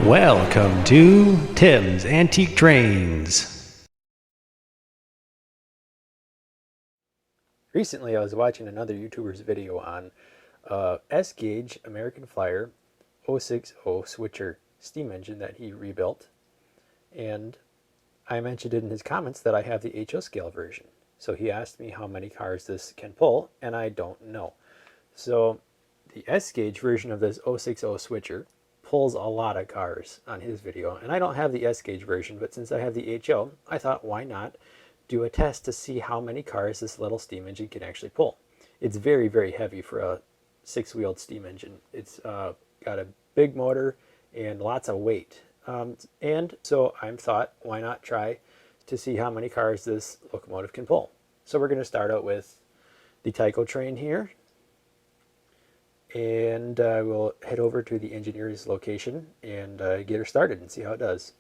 Welcome to Tim's Antique Trains. Recently I was watching another YouTuber's video on S-Gauge American Flyer 060 switcher steam engine that he rebuilt, and I mentioned in his comments that I have the HO scale version. So he asked me how many cars this can pull, and I don't know. So the S-Gauge version of this 060 switcher pulls a lot of cars on his video, and I don't have the S-Gauge version, but since I have the HO, I thought why not do a test to see how many cars this little steam engine can actually pull. It's very, very heavy for a six-wheeled steam engine. It's got a big motor and lots of weight. And so I thought, why not try to see how many cars this locomotive can pull. So we're going to start out with the Tyco train here, and we'll head over to the engineer's location and get her started and see how it does.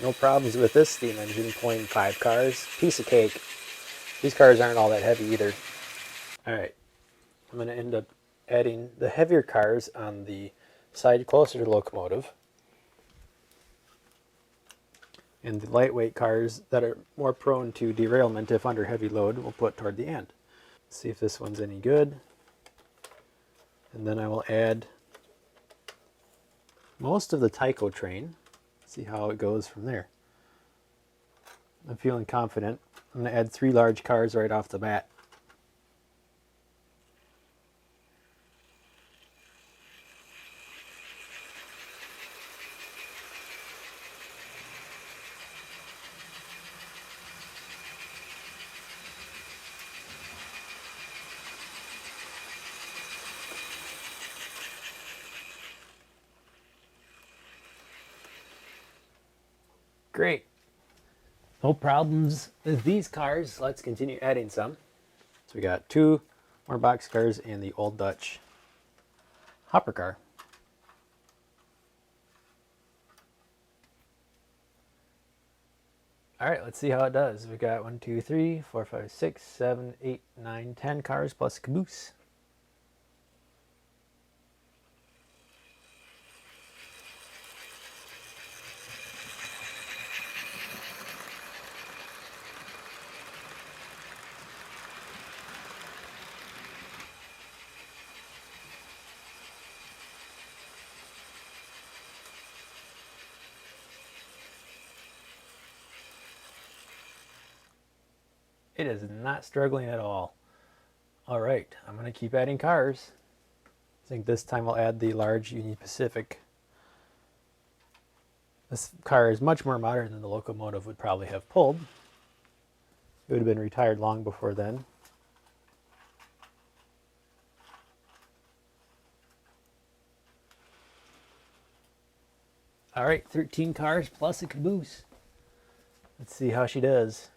No problems with this steam engine pulling 5 cars. Piece of cake. These cars aren't all that heavy either. Alright, I'm going to end up adding the heavier cars on the side closer to the locomotive, and the lightweight cars that are more prone to derailment if under heavy load we'll put toward the end. See if this one's any good. And then I will add most of the Tyco train. See how it goes from there. I'm feeling confident. I'm going to add 3 large cars right off the bat. Great. No problems with these cars. Let's continue adding some. So we got 2 more box cars and the Old Dutch hopper car. All right, let's see how it does. We got 1, 2, 3, 4, 5, 6, 7, 8, 9, 10 cars plus a caboose. It is not struggling at all. All right, I'm going to keep adding cars. I think this time I'll add the large Union Pacific. This car is much more modern than the locomotive would probably have pulled. It would have been retired long before then. All right, 13 cars plus a caboose. Let's see how she does.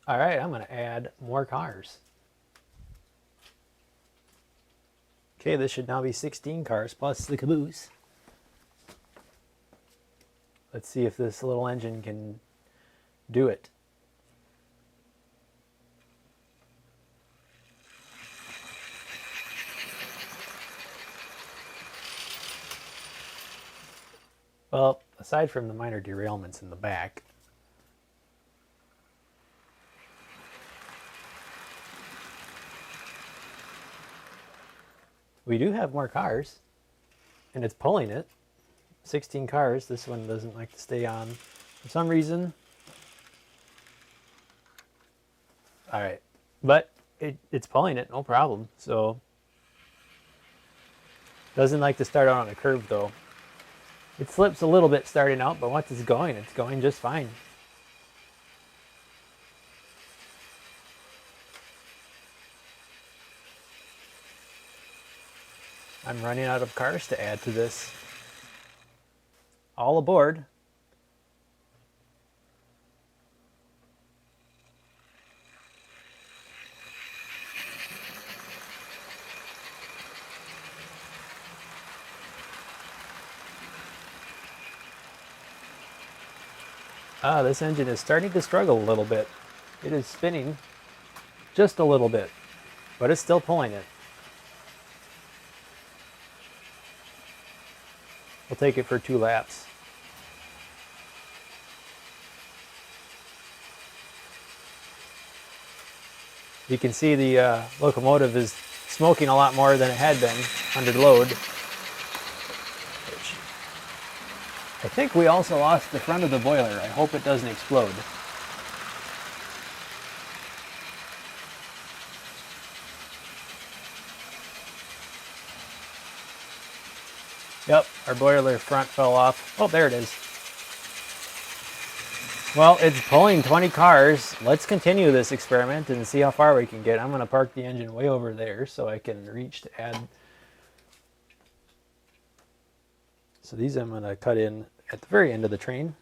All right, I'm going to add more cars. Okay, this should now be 16 cars plus the caboose. Let's see if this little engine can do it. Well, aside from the minor derailments in the back, we do have more cars, and it's pulling it. 16 cars. This one doesn't like to stay on for some reason. All right, but it's pulling it, no problem. So Doesn't like to start out on a curve though. It slips a little bit starting out, but once it's going just fine. I'm running out of cars to add to this. All aboard. This engine is starting to struggle a little bit. It is spinning just a little bit, but it's still pulling it. We'll take it for 2 laps. You can see the locomotive is smoking a lot more than it had been under load. I think we also lost the front of the boiler. I hope it doesn't explode. Yep, our boiler front fell off. Oh, there it is. Well, it's pulling 20 cars. Let's continue this experiment and see how far we can get. I'm going to park the engine way over there so I can reach to add. So these I'm going to cut in at the very end of the train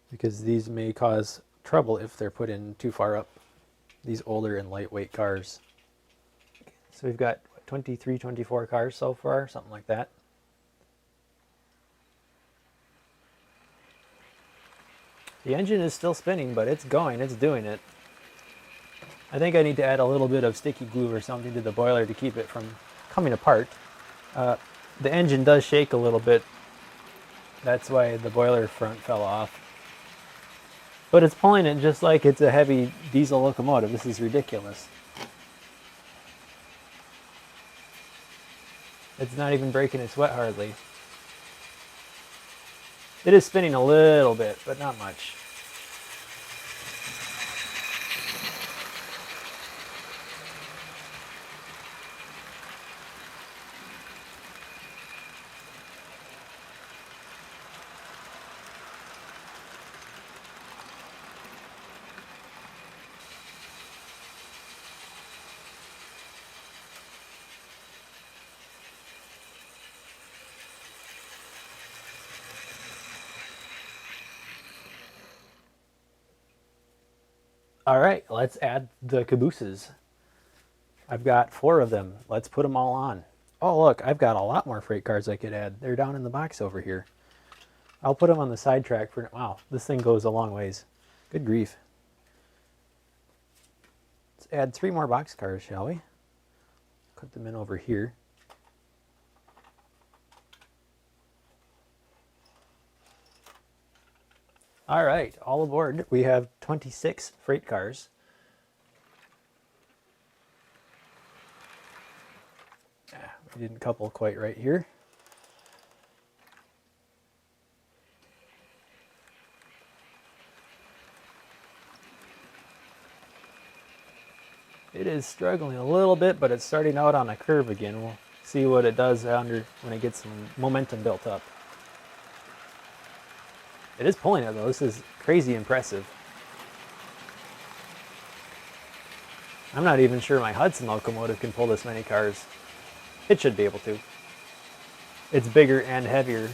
because these may cause trouble if they're put in too far up, these older and lightweight cars. So we've got 23, 24 cars so far, something like that. The engine is still spinning, but it's going, it's doing it. I think I need to add a little bit of sticky glue or something to the boiler to keep it from coming apart. The engine does shake a little bit. That's why the boiler front fell off. But it's pulling it just like it's a heavy diesel locomotive. This is ridiculous. It's not even breaking its sweat hardly. It is spinning a little bit, but not much. All right, let's add the cabooses. I've got 4 of them. Let's put them all on. Oh, look, I've got a lot more freight cars I could add. They're down in the box over here. I'll put them on the sidetrack for, wow, this thing goes a long ways. Good grief. Let's add 3 more box cars, shall we? Put them in over here. All right, all aboard. We have 26 freight cars. We didn't couple quite right here. It is struggling a little bit, but it's starting out on a curve again. We'll see what it does when it gets some momentum built up. It is pulling it though. This is crazy impressive. I'm not even sure my Hudson locomotive can pull this many cars. It should be able to. It's bigger and heavier.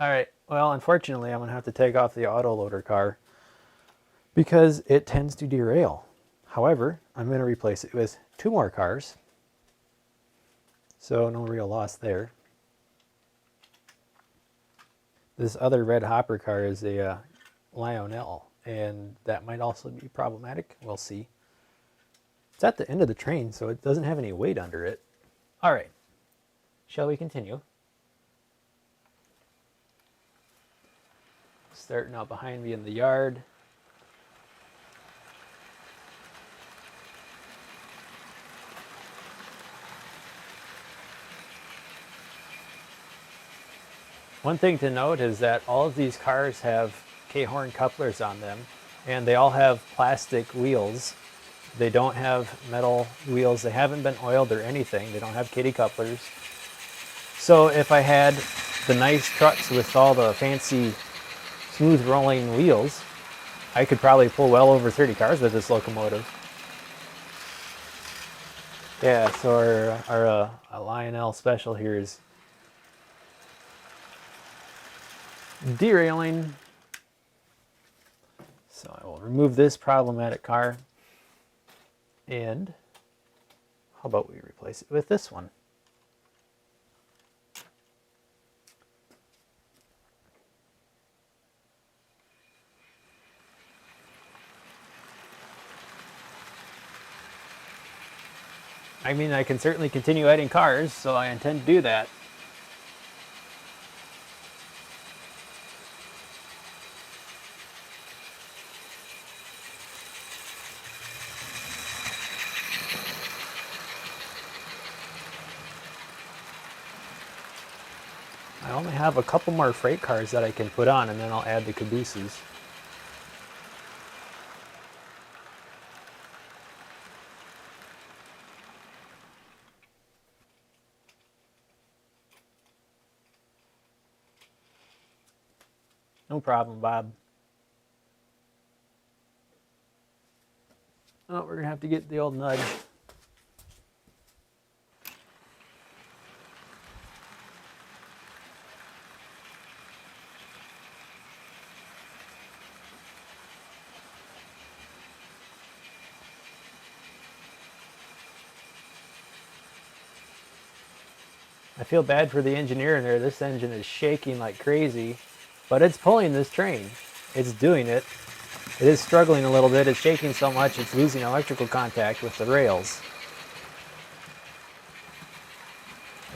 All right, well, unfortunately, I'm going to have to take off the autoloader car because it tends to derail. However, I'm going to replace it with 2 more cars, so no real loss there. This other red hopper car is a Lionel, and that might also be problematic. We'll see. It's at the end of the train, so it doesn't have any weight under it. All right, shall we continue? starting out behind me in the yard. One thing to note is that all of these cars have K-horn couplers on them, and they all have plastic wheels. They don't have metal wheels. They haven't been oiled or anything. They don't have kitty couplers. So if I had the nice trucks with all the fancy smooth rolling wheels, I could probably pull well over 30 cars with this locomotive. Yeah, so our Lionel special here is derailing. So I will remove this problematic car, and how about we replace it with this one? I mean, I can certainly continue adding cars, so I intend to do that. I only have a couple more freight cars that I can put on, and then I'll add the cabooses. No problem, Bob. Oh, we're gonna have to get the old nudge. I feel bad for the engineer in there. This engine is shaking like crazy, but it's pulling this train. It's doing it. It is struggling a little bit. It's shaking so much it's losing electrical contact with the rails.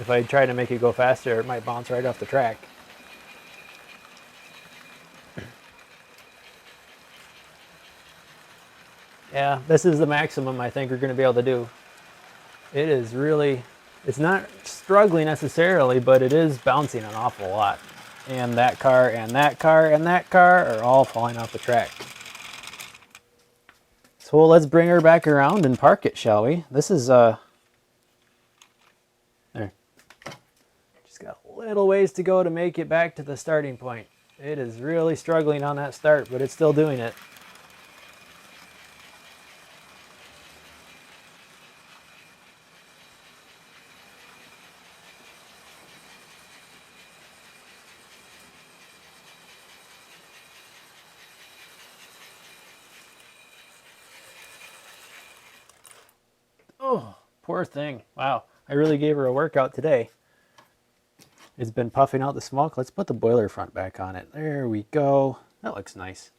If I try to make it go faster, it might bounce right off the track. Yeah, this is the maximum I think we're going to be able to do. It is really, it's not struggling necessarily, but it is bouncing an awful lot. And that car and that car and that car are all falling off the track. So let's bring her back around and park it, shall we? This is, there. Just got a little ways to go to make it back to the starting point. It is really struggling on that start, but it's still doing it. Oh, poor thing. Wow, I really gave her a workout today. It's been puffing out the smoke. Let's put the boiler front back on it. There we go. That looks nice.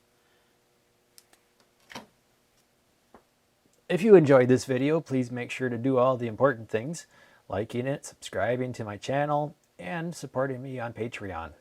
If you enjoyed this video, please make sure to do all the important things, liking it, subscribing to my channel, and supporting me on Patreon.